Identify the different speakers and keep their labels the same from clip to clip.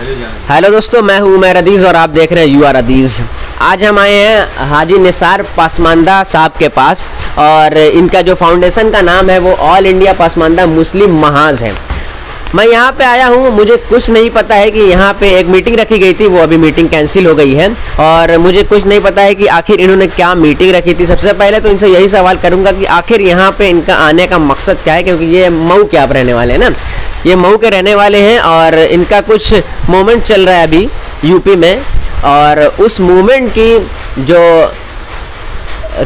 Speaker 1: Hello दोस्तों, मैं हूं उमर अदीज़ और आप देख रहे हैं UR अदीज़। आज हम आए हैं हाजी निसार पसमानदा साहब के पास और इनका जो फाउंडेशन का नाम है वो ऑल इंडिया पसमानदा मुस्लिम महाज है। मैं यहाँ पे आया हूँ, मुझे कुछ नहीं पता है कि यहाँ पे एक मीटिंग रखी गई थी, वो अभी मीटिंग कैंसिल हो गई है और मुझे कुछ नहीं पता है कि आखिर इन्होंने क्या मीटिंग रखी थी। सबसे पहले तो इनसे यही सवाल करूँगा कि आखिर यहाँ पे इनका आने का मकसद क्या है, क्योंकि ये मऊ के आप रहने वाले हैं ना, ये मऊ के रहने वाले हैं और इनका कुछ मूवमेंट चल रहा है अभी यूपी में और उस मूवमेंट की जो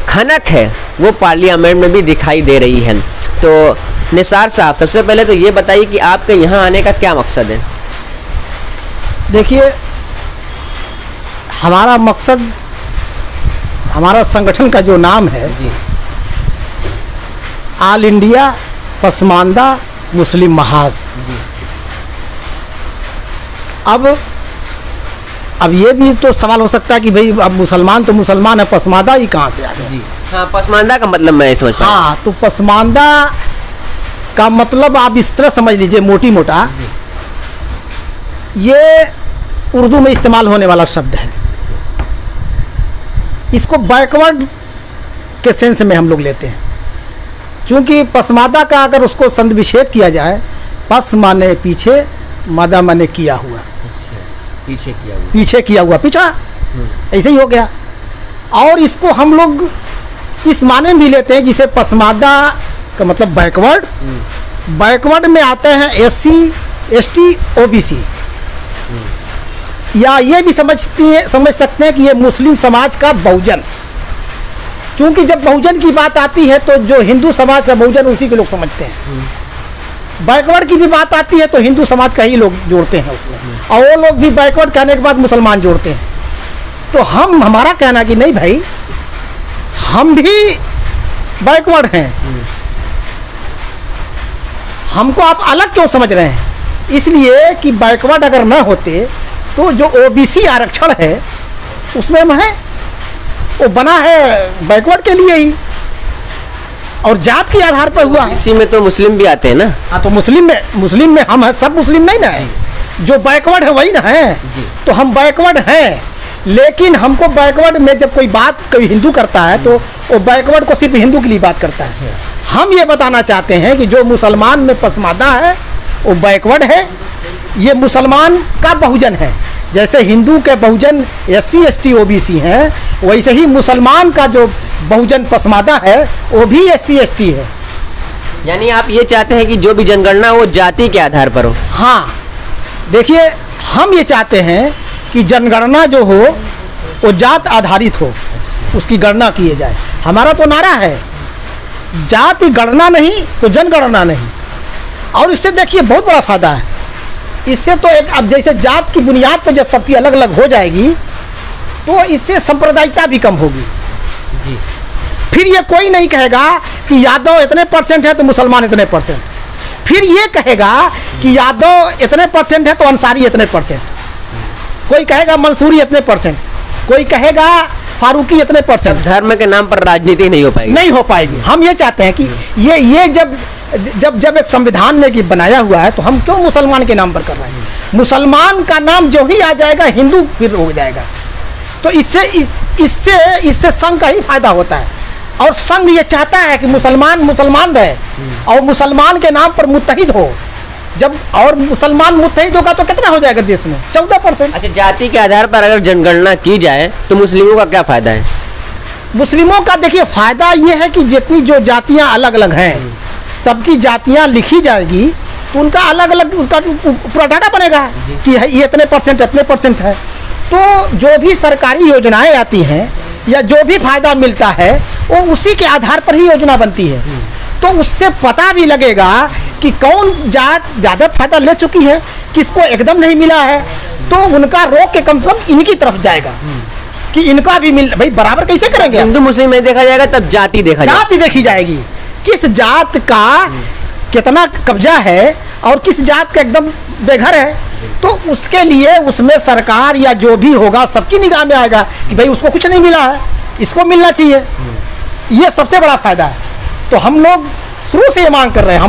Speaker 1: खनक है वो पार्लियामेंट में भी दिखाई दे रही है। तो निसार साहब, सबसे पहले तो ये बताइए कि आपके यहाँ आने का क्या मकसद है?
Speaker 2: देखिए, हमारा मकसद, हमारा संगठन का जो नाम है
Speaker 1: जी,
Speaker 2: ऑल इंडिया पसमानदा मुस्लिम महाज।
Speaker 1: जी।
Speaker 2: अब ये भी तो सवाल हो सकता है कि भाई अब मुसलमान तो मुसलमान है, पसमानदा ही कहाँ से आ गया?
Speaker 1: जी हाँ, पसमानदा का मतलब मैं समझ पाया।
Speaker 2: हाँ, तो पसमानदा का मतलब आप इस तरह समझ लीजिए, मोटी मोटा, ये उर्दू में इस्तेमाल होने वाला शब्द है। इसको बैकवर्ड के सेंस में हम लोग लेते हैं, क्योंकि पसमादा का अगर उसको संधिविच्छेद किया जाए, पस माने पीछे, मादा माने किया हुआ,
Speaker 1: पीछे किया हुआ,
Speaker 2: पीछे किया हुआ, पीछा, ऐसे ही हो गया। और इसको हम लोग इस माने में भी लेते हैं, जिसे पसमादा का मतलब बैकवर्ड, बैकवर्ड में आते हैं SC ST OBC, या ये भी समझ सकते हैं कि ये मुस्लिम समाज का बहुजन, क्योंकि जब बहुजन की बात आती है तो जो हिंदू समाज का बहुजन उसी के लोग समझते हैं। बैकवर्ड की भी बात आती है तो हिंदू समाज का ही लोग जोड़ते हैं उसमें, और वो लोग भी बैकवर्ड कहने के बाद मुसलमान जोड़ते हैं। तो हमारा कहना कि नहीं भाई, हम भी बैकवर्ड हैं, हमको आप अलग क्यों समझ रहे हैं? इसलिए कि बैकवर्ड अगर ना होते तो जो OBC आरक्षण है उसमें हम हैं, वो बना है बैकवर्ड के लिए ही और जात के आधार पर हुआ।
Speaker 1: इसी में तो मुस्लिम भी आते हैं ना।
Speaker 2: हाँ, तो मुस्लिम में हम हैं, सब मुस्लिम नहीं ना है, जो बैकवर्ड है वही ना है। तो हम बैकवर्ड हैं, लेकिन हमको बैकवर्ड में जब कोई हिंदू करता है तो वो बैकवर्ड को सिर्फ हिंदू के लिए बात करता है। हम ये बताना चाहते हैं कि जो मुसलमान में पसमादा है वो बैकवर्ड है, ये मुसलमान का बहुजन है। जैसे हिंदू के बहुजन SC ST OBC हैं, वैसे ही मुसलमान का जो बहुजन पसमादा है वो भी SC ST है।
Speaker 1: यानी आप ये चाहते हैं कि जो भी जनगणना वो जाति के आधार पर हो?
Speaker 2: हाँ, देखिए, हम ये चाहते हैं कि जनगणना जो हो वो जात आधारित हो, उसकी गणना किए जाए। हमारा तो नारा है, जाति गणना नहीं तो जनगणना नहीं। और इससे देखिए बहुत बड़ा फायदा है। इससे तो एक, अब जैसे जात की बुनियाद पर जब सबकी अलग अलग हो जाएगी तो इससे सांप्रदायिकता भी कम होगी।
Speaker 1: जी।
Speaker 2: फिर ये कोई नहीं कहेगा कि यादव इतने % है तो मुसलमान इतने %, फिर ये कहेगा कि यादव इतने % है तो अंसारी इतने %, कोई कहेगा मंसूरी इतने %, कोई कहेगा फारूकी इतने %।
Speaker 1: धर्म के नाम पर राजनीति नहीं हो पाएगी। हम ये चाहते हैं कि ये जब एक संविधान में कि बनाया हुआ है तो हम क्यों मुसलमान के नाम पर कर रहे हैं? मुसलमान का नाम जो ही आ जाएगा हिंदू फिर हो जाएगा। तो इससे संघ का ही फायदा होता है, और संघ ये चाहता है कि मुसलमान रहे और मुसलमान के नाम पर मुत्तहिद हो। जब और मुसलमान मुत्तहिद होगा तो कितना हो जाएगा देश में? 14%। अच्छा, जाति के आधार पर अगर जनगणना की जाए तो मुस्लिमों का क्या फायदा है?
Speaker 2: मुस्लिमों का देखिए फायदा ये है कि जितनी जो जातियां अलग अलग हैं, सबकी जातियां लिखी जाएगी तो उनका अलग अलग उसका पूरा डाटा बनेगा कि ये इतने % है। तो जो भी सरकारी योजनाएं आती हैं या जो भी फायदा मिलता है वो उसी के आधार पर ही योजना बनती है। तो उससे पता भी लगेगा कि कौन जात ज़्यादा फायदा ले चुकी है, किसको एकदम नहीं मिला है, तो उनका रोक के कम से कम इनकी तरफ जाएगा कि इनका भी मिल। भाई बराबर कैसे करेंगे?
Speaker 1: हिंदू मुस्लिम नहीं देखा जाएगा, तब जाति
Speaker 2: देखी जाएगी, किस जात का कितना कब्जा है और किस जात का एकदम बेघर है। तो उसके लिए उसमें सरकार या जो भी होगा सबकी निगाह में आएगा कि भाई उसको कुछ नहीं मिला है, इसको मिलना चाहिए। ये सबसे बड़ा फायदा है। तो हम लोग शुरू से ये मांग कर रहे हैं,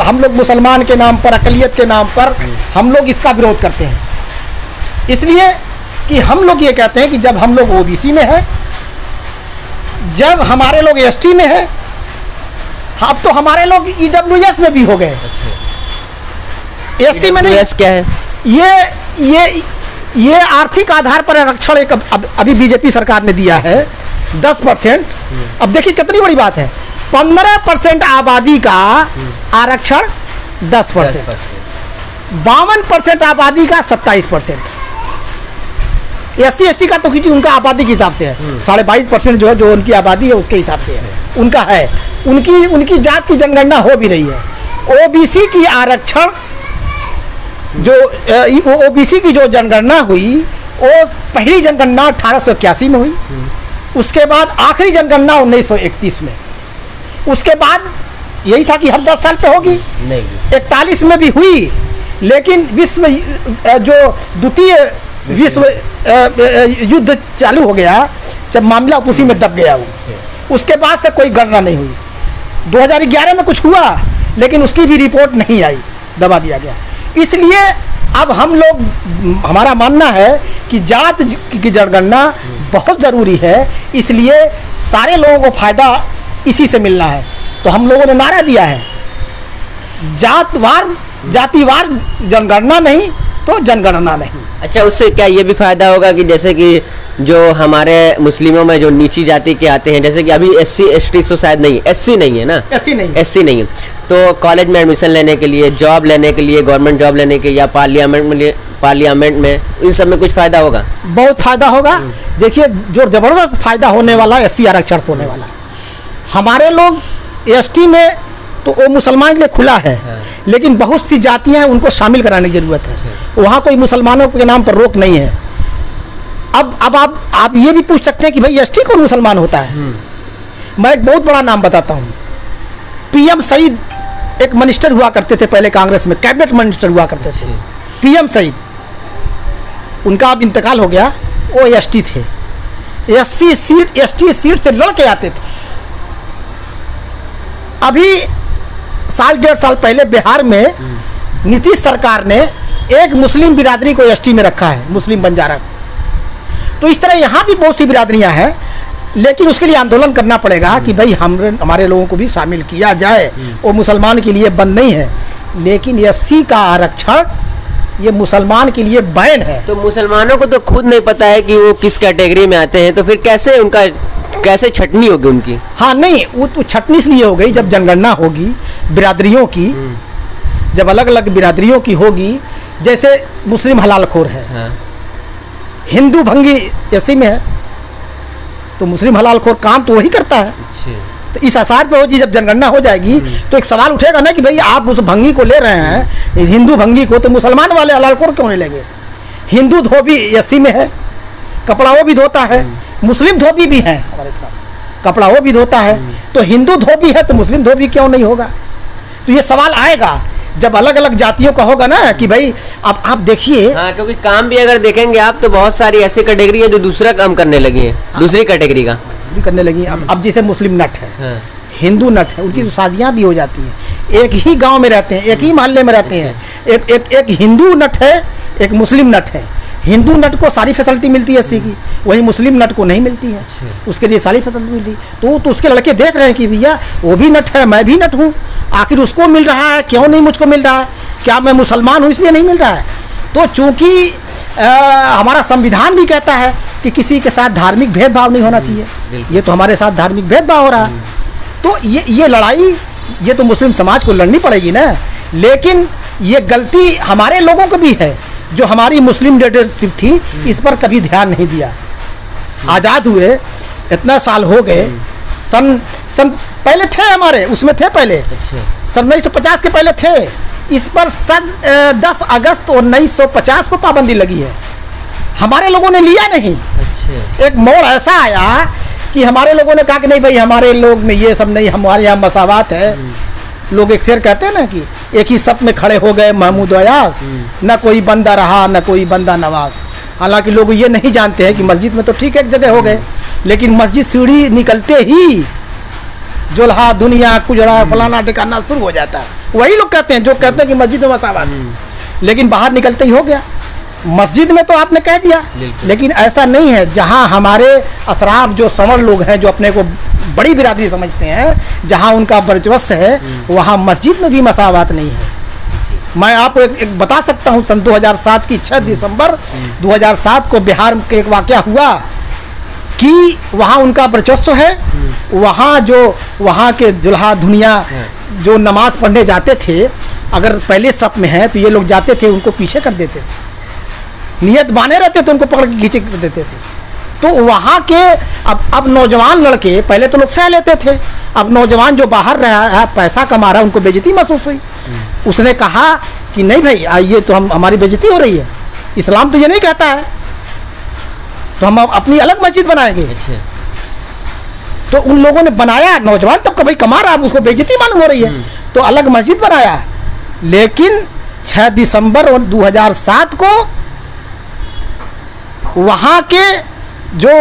Speaker 2: हम लोग मुसलमान के नाम पर, अकलियत के नाम पर हम लोग इसका विरोध करते हैं। इसलिए कि हम लोग ये कहते हैं कि जब हम लोग ओबीसी में है, जब हमारे लोग एसटी में है, अब तो हमारे लोग ईडब्ल्यूएस में भी हो गए। एससी में नहीं।
Speaker 1: क्या है
Speaker 2: ये आर्थिक आधार पर आरक्षण एक अभी बीजेपी सरकार ने दिया है 10%। अब देखिए कितनी बड़ी बात है, 15% आबादी का आरक्षण 10%, 52% आबादी का 27%। एससी एसटी का तो किसी उनका आबादी के हिसाब से है, 22.5% जो है, जो उनकी आबादी है उसके हिसाब से है, उनका है। उनकी जात की जनगणना हो भी रही है। ओबीसी की आरक्षण जो ओबीसी की जो जनगणना हुई, वो पहली जनगणना 1881 में हुई, उसके बाद आखिरी जनगणना 1931 में, उसके बाद यही था कि हर 10 साल पे होगी। 41 में भी हुई, लेकिन विश्व जो द्वितीय विश्व युद्ध चालू हो गया, जब मामला उसी में दब गया वो, उसके बाद से कोई गणना नहीं हुई। 2011 में कुछ हुआ, लेकिन उसकी भी रिपोर्ट नहीं आई, दबा दिया गया। इसलिए अब हम लोग, हमारा मानना है कि जात की जनगणना बहुत ज़रूरी है, इसलिए सारे लोगों को फ़ायदा इसी से मिलना है। तो हम लोगों ने नारा दिया है, जातिवार जनगणना नहीं तो जनगणना नहीं।
Speaker 1: अच्छा, उससे क्या ये भी फायदा होगा कि जैसे कि जो हमारे मुस्लिमों में जो नीची जाति के आते हैं, जैसे कि अभी एससी एसटी तो शायद नहीं, एससी नहीं है ना, एससी नहीं है, तो कॉलेज में एडमिशन लेने के लिए, जॉब लेने के लिए, गवर्नमेंट जॉब लेने के, या पार्लियामेंट में, इन सब में कुछ फायदा होगा?
Speaker 2: बहुत फायदा होगा। देखिए, जो जबरदस्त फायदा होने वाला है एससी आरक्षण होने वाला। हमारे लोग एसटी में तो वो मुसलमान के लिए खुला है, लेकिन बहुत सी जातियां हैं, उनको शामिल कराने की जरूरत है। वहाँ कोई मुसलमानों के नाम पर रोक नहीं है। अब आप ये भी पूछ सकते हैं कि भाई एसटी कौन मुसलमान होता है। मैं एक बहुत बड़ा नाम बताता हूँ। पीएम सईद एक मिनिस्टर हुआ करते थे पहले कांग्रेस में, कैबिनेट मिनिस्टर हुआ करते थे, पीएम सईद। उनका अब इंतकाल हो गया। वो एसटी थे, एसटी सीट से लड़ के आते थे। अभी साल 1.5 साल पहले बिहार में नीतीश सरकार ने एक मुस्लिम बिरादरी को एसटी में रखा है, मुस्लिम बंजारा। तो इस तरह यहाँ भी बहुत सी बिरादरियाँ हैं, लेकिन उसके लिए आंदोलन करना पड़ेगा कि भाई हमारे लोगों को भी शामिल किया जाए। वो मुसलमान के लिए बंद नहीं है, लेकिन एससी का आरक्षण ये मुसलमान के लिए बैन है।
Speaker 1: तो मुसलमानों को तो खुद नहीं पता है कि वो किस कैटेगरी में आते हैं, तो फिर कैसे छटनी होगी उनकी?
Speaker 2: हाँ, नहीं, वो तो छटनी इसलिए हो गई, जब जनगणना होगी बिरादरियों की, जब अलग अलग बिरादरियों की होगी, जैसे मुस्लिम हलालखोर है, हाँ। हिंदू भंगी एससी में है, तो मुस्लिम हलालखोर काम तो वही करता है। तो इस आधार पे होगी, जब जनगणना हो जाएगी तो एक सवाल उठेगा ना कि भाई आप उस भंगी को ले रहे हैं, हिंदू भंगी को, तो मुसलमान वाले हलालखोर क्यों नहीं लेंगे? हिंदू धोबी एससी में है, कपड़ा वो भी धोता है, मुस्लिम धोबी भी है हमारे तरफ, कपड़ा वो भी धोता है, तो हिंदू धोबी है तो मुस्लिम धोबी क्यों नहीं होगा? तो ये सवाल आएगा जब अलग अलग जातियों का होगा ना कि भाई अब आप देखिए।
Speaker 1: हाँ, क्योंकि काम भी अगर देखेंगे आप तो बहुत सारी ऐसी कैटेगरी है जो दूसरा काम करने लगी है, दूसरी कैटेगरी का
Speaker 2: करने लगी। अब जैसे मुस्लिम नट है, हाँ। हिंदू नट है, उनकी तो शादियाँ भी हो जाती हैं, एक ही गांव में रहते हैं, एक ही मोहल्ले में रहते हैं। एक हिंदू नट है, एक मुस्लिम नट है। हिंदू नट को सारी फैसिलिटी मिलती है एससी की, वही मुस्लिम नट को नहीं मिलती है, उसके लिए सारी फैसिलिटी मिलती है। तो उसके लड़के देख रहे हैं कि भैया वो भी नट है, मैं भी नट हूँ, आखिर उसको मिल रहा है, क्यों नहीं मुझको मिल रहा है? क्या मैं मुसलमान हूँ इसलिए नहीं मिल रहा है? तो चूंकि हमारा संविधान भी कहता है कि किसी के साथ धार्मिक भेदभाव नहीं होना चाहिए, ये तो हमारे साथ धार्मिक भेदभाव हो रहा है। तो ये लड़ाई ये तो मुस्लिम समाज को लड़नी पड़ेगी ना। लेकिन ये गलती हमारे लोगों को भी है, जो हमारी मुस्लिम लीडरशिप थी, इस पर कभी ध्यान नहीं दिया। आज़ाद हुए इतना साल हो गए, सन पहले थे हमारे, उसमें थे पहले, सन 1950 के पहले थे। इस पर 10 अगस्त 1950 को पाबंदी लगी है, हमारे लोगों ने लिया नहीं। एक मोड़ ऐसा आया कि हमारे लोगों ने कहा कि नहीं भाई, हमारे लोग में ये सब नहीं, हमारे यहाँ मसावत है। लोग एक शेर कहते हैं ना कि एक ही सप में खड़े हो गए महमूद अयाज, न कोई बंदा रहा न कोई बंदा नवाज। हालांकि लोग ये नहीं जानते हैं कि मस्जिद में तो ठीक एक जगह हो गए, लेकिन मस्जिद सीढ़ी निकलते ही जोल्हा दुनिया कुजड़ा फलाना ठिकाना शुरू हो जाता है। वही लोग कहते हैं जो कहते हैं कि मस्जिद में मसावत, लेकिन बाहर निकलते ही हो गया। मस्जिद में तो आपने कह दिया, लेकिन ऐसा नहीं है। जहाँ हमारे असराफ जो समर लोग हैं, जो अपने को बड़ी बिरादरी समझते हैं, जहाँ उनका वर्चस्व है, वहाँ मस्जिद में भी मसावत नहीं है। मैं आपको एक बता सकता हूँ, सन 2007 की 6 दिसंबर 2007 को बिहार के एक वाक़या हुआ कि वहाँ उनका वर्चस्व है। वहाँ जो वहाँ के दुल्हा दुनिया जो नमाज पढ़ने जाते थे, अगर पहले सफ में है तो ये लोग जाते थे, उनको पीछे कर देते थे, नियत बाने रहते थे, उनको पकड़ के खींचे कर देते थे। तो वहाँ के अब नौजवान लड़के, पहले तो लोग सह लेते थे, अब नौजवान जो बाहर रहा है, पैसा कमा रहा है, उनको बेइज्जती महसूस हुई। उसने कहा कि नहीं भाई, ये तो हमारी बेइज्जती हो रही है, इस्लाम तो ये नहीं कहता है, तो हम अपनी अलग मस्जिद बनाएंगे। तो उन लोगों ने बनाया, नौजवान तब कभी कमा रहा, उसको बेइज्जती मालूम हो रही है, तो अलग मस्जिद बनाया। लेकिन 6 दिसंबर 2007 को वहाँ के जो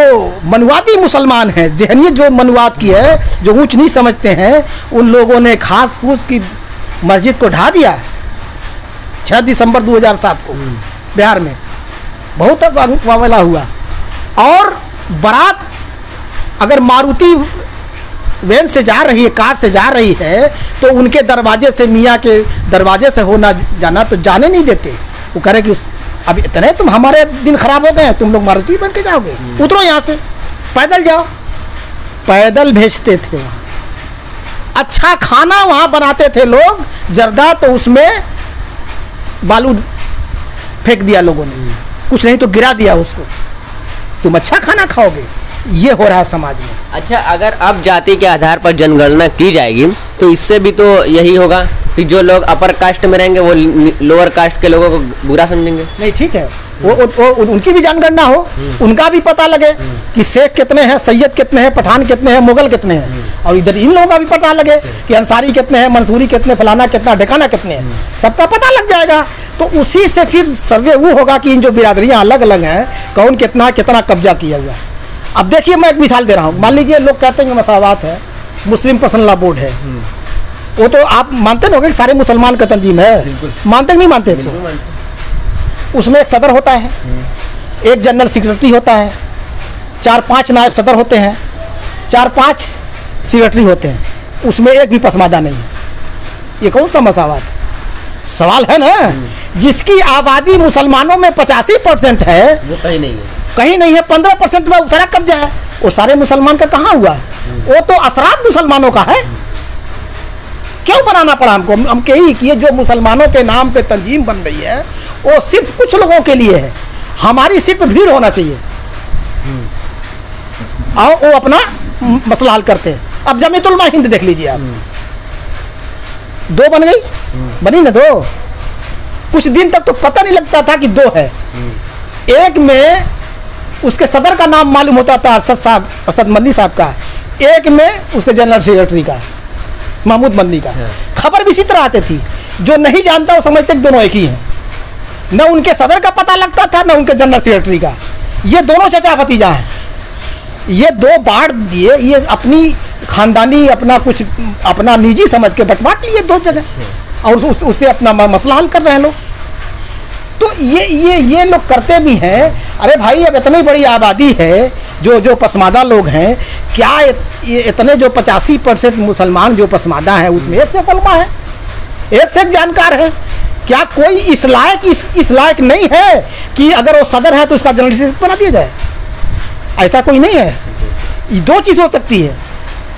Speaker 2: मनुवादी मुसलमान हैं, ज़हनियत जो मनुवाद की है, जो ऊंच नीच समझते हैं, उन लोगों ने खास फूस की मस्जिद को ढा दिया 6 दिसंबर 2007 को बिहार में। बहुत मामला हुआ। और बारात अगर मारुति वैन से जा रही है, कार से जा रही है, तो उनके दरवाजे से, मियाँ के दरवाजे से होना जाना तो जाने नहीं देते। वो कह रहे कि अब इतने तुम, हमारे दिन खराब हो गए, तुम लोग मारुति बन के जाओगे, उतरो यहाँ से, पैदल जाओ। पैदल भेजते थे वहाँ। अच्छा खाना वहाँ बनाते थे लोग, जर्दा, तो उसमें बालू फेंक दिया लोगों ने, कुछ नहीं तो गिरा दिया उसको। तुम अच्छा खाना खाओगे, ये हो रहा है समाज में।
Speaker 1: अच्छा, अगर अब जाति के आधार पर जनगणना की जाएगी तो इससे भी तो यही होगा कि जो लोग अपर कास्ट में रहेंगे वो लोअर कास्ट के लोगों को बुरा समझेंगे।
Speaker 2: नहीं, ठीक है, वो उनकी भी जनगणना हो, उनका भी पता लगे कि शेख कितने हैं, सैयद कितने हैं, पठान कितने हैं, मुगल कितने हैं, और इधर इन लोगों का भी पता लगे कि अंसारी कितने हैं, मंसूरी कितने, फलाना कितना, ढेकाना कितने हैं, सबका पता लग जाएगा। तो उसी से फिर सर्वे वो होगा कि इन जो बिरादरियाँ अलग अलग हैं, कौन कितना कितना कब्जा किया हुआ है। अब देखिए, मैं एक मिसाल दे रहा हूँ। मान लीजिए लोग कहते हैं कि मसावत है, मुस्लिम पर्सनल लॉ बोर्ड है, वो तो आप मानते नहीं होंगे कि सारे मुसलमान का तंजीम है, मानते नहीं मानते इसको। उसमें एक सदर होता है, एक जनरल सेक्रेटरी होता है, 4-5 नायब सदर होते हैं, 4-5 सेक्रेटरी होते हैं, उसमें एक भी पसमादा नहीं है। ये कौन सा मसावत सवाल है ना? जिसकी आबादी मुसलमानों में 85% है,
Speaker 1: वो कहीं नहीं है,
Speaker 2: कहीं नहीं है। 15% में सारा कब्जा है, वो सारे मुसलमान का कहाँ हुआ? वो तो असराफ मुसलमानों का है। क्यों बनाना पड़ा हमको? हम कही कि ये जो मुसलमानों के नाम पे तंजीम बन रही है, वो सिर्फ कुछ लोगों के लिए है, हमारी सिर्फ भीड़ होना चाहिए और वो अपना मसला हल करते हैं। अब जमीयत उलमा हिंद देख लीजिए आप, 2 बन गई, बनी ना 2। कुछ दिन तक तो पता नहीं लगता था कि 2 है। एक में उसके सदर का नाम मालूम होता था, अरशद मदनी साहब का, एक में उसके जनरल सेक्रेटरी का, महमूद मदनी का। खबर भी इसी तरह आती थी, जो नहीं जानता वो समझते कि दोनों एक ही हैं। न उनके सदर का पता लगता था, न उनके जनरल सेक्रेटरी का। ये दोनों चचा भतीजा हैं। ये 2 बांट दिए, ये अपनी खानदानी, अपना कुछ अपना निजी समझ के बंटवाट लिए 2 जगह, और उससे अपना मसला हल कर रहे हैं लोग। तो ये लोग करते भी हैं। अरे भाई, अब इतनी बड़ी आबादी है, जो पसमादा लोग हैं, क्या ये इतने जो 85% मुसलमान जो पसमादा हैं, उसमें एक से उलमा है, एक से एक जानकार है। क्या कोई इस लायक नहीं है कि अगर वो सदर है तो उसका जनरल सेक्रेटरी बना दिया जाए? ऐसा कोई नहीं है। ये 2 चीज़ हो सकती है,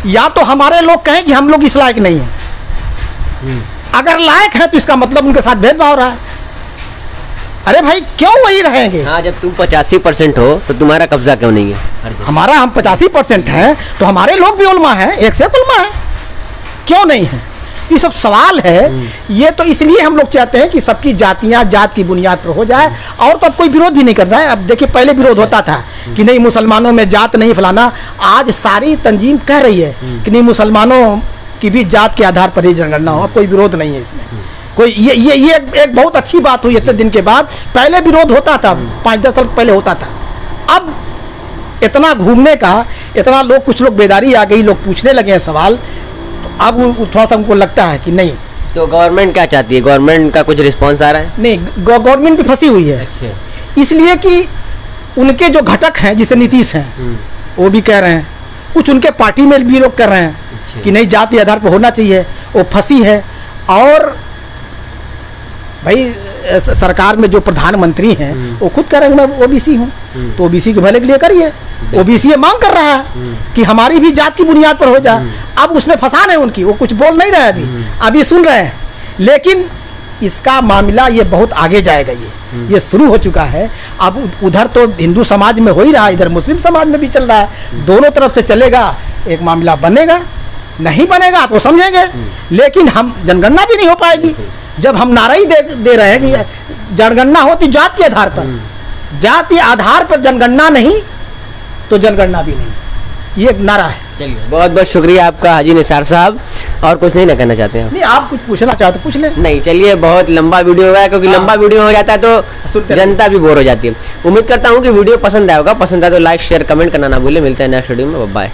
Speaker 2: या तो हमारे लोग कहें कि हम लोग इस लायक नहीं हैं, अगर लायक है तो इसका मतलब उनके साथ भेदभाव रहा है। अरे भाई, क्यों वही रहेंगे?
Speaker 1: हाँ, जब तुम 85% हो तो तुम्हारा कब्जा क्यों नहीं है?
Speaker 2: हमारा, हम 85% हैं तो हमारे लोग भी उलमा हैं, एक से एक उलमा है, क्यों नहीं है? ये सब सवाल है। ये तो इसलिए हम लोग चाहते हैं कि सबकी जातियाँ जात की बुनियाद पर हो जाए, और तो अब कोई विरोध भी नहीं कर रहा है। अब देखिए, पहले विरोध होता था कि नहीं मुसलमानों में जात नहीं फलाना। आज सारी तंजीम कह रही है कि नहीं, मुसलमानों की भी जात के आधार पर ही जनगणना हो। अब कोई विरोध नहीं है इसमें कोई। ये एक बहुत अच्छी बात हुई इतने दिन के बाद। पहले विरोध होता था, 5-10 साल पहले होता था। अब इतना घूमने का, इतना लोग, कुछ लोग बेदारी आ गई, लोग पूछने लगे हैं सवाल, तो अब थोड़ा सा हमको लगता है कि नहीं।
Speaker 1: तो गवर्नमेंट क्या चाहती है? गवर्नमेंट का कुछ रिस्पॉन्स आ रहा है?
Speaker 2: नहीं, गवर्नमेंट भी फंसी हुई है।
Speaker 1: अच्छा।
Speaker 2: इसलिए कि उनके जो घटक हैं जिसे नीतीश हैं वो भी कह रहे हैं, कुछ उनके पार्टी में भी लोग कर रहे हैं कि नहीं जाति आधार पर होना चाहिए, वो फंसी है। और भाई सरकार में जो प्रधानमंत्री हैं वो खुद कह रहे हैं मैं ओबीसी हूँ, तो ओबीसी के भले के लिए करिए। ओबीसी ये मांग कर रहा है कि हमारी भी जात की बुनियाद पर हो जाए। अब उसमें फंसान है उनकी, वो कुछ बोल नहीं रहे अभी सुन रहे हैं, लेकिन इसका मामला ये बहुत आगे जाएगा। ये शुरू हो चुका है। अब उधर तो हिंदू समाज में हो ही रहा है, इधर मुस्लिम समाज में भी चल रहा है। दोनों तरफ से चलेगा, एक मामला बनेगा, नहीं बनेगा तो समझेंगे, लेकिन हम जनगणना भी नहीं हो पाएगी जब हम नारा ही दे रहे हैं कि जनगणना होती जात के आधार पर, जाति आधार पर जनगणना नहीं तो जनगणना भी नहीं, ये एक नारा है।
Speaker 1: चलिए बहुत बहुत शुक्रिया आपका हाजी निसार साहब। और कुछ नहीं ना कहना चाहते हैं?
Speaker 2: नहीं, आप कुछ पूछना चाहते पूछ ले।
Speaker 1: नहीं, चलिए बहुत लंबा वीडियो होगा, क्योंकि लंबा वीडियो हो जाता है तो जनता भी बोर हो जाती है। उम्मीद करता हूँ कि वीडियो पसंद आया होगा। पसंद आया तो लाइक शेयर कमेंट करना ना भूलें। मिलते हैं नेक्स्ट वीडियो में, बाय।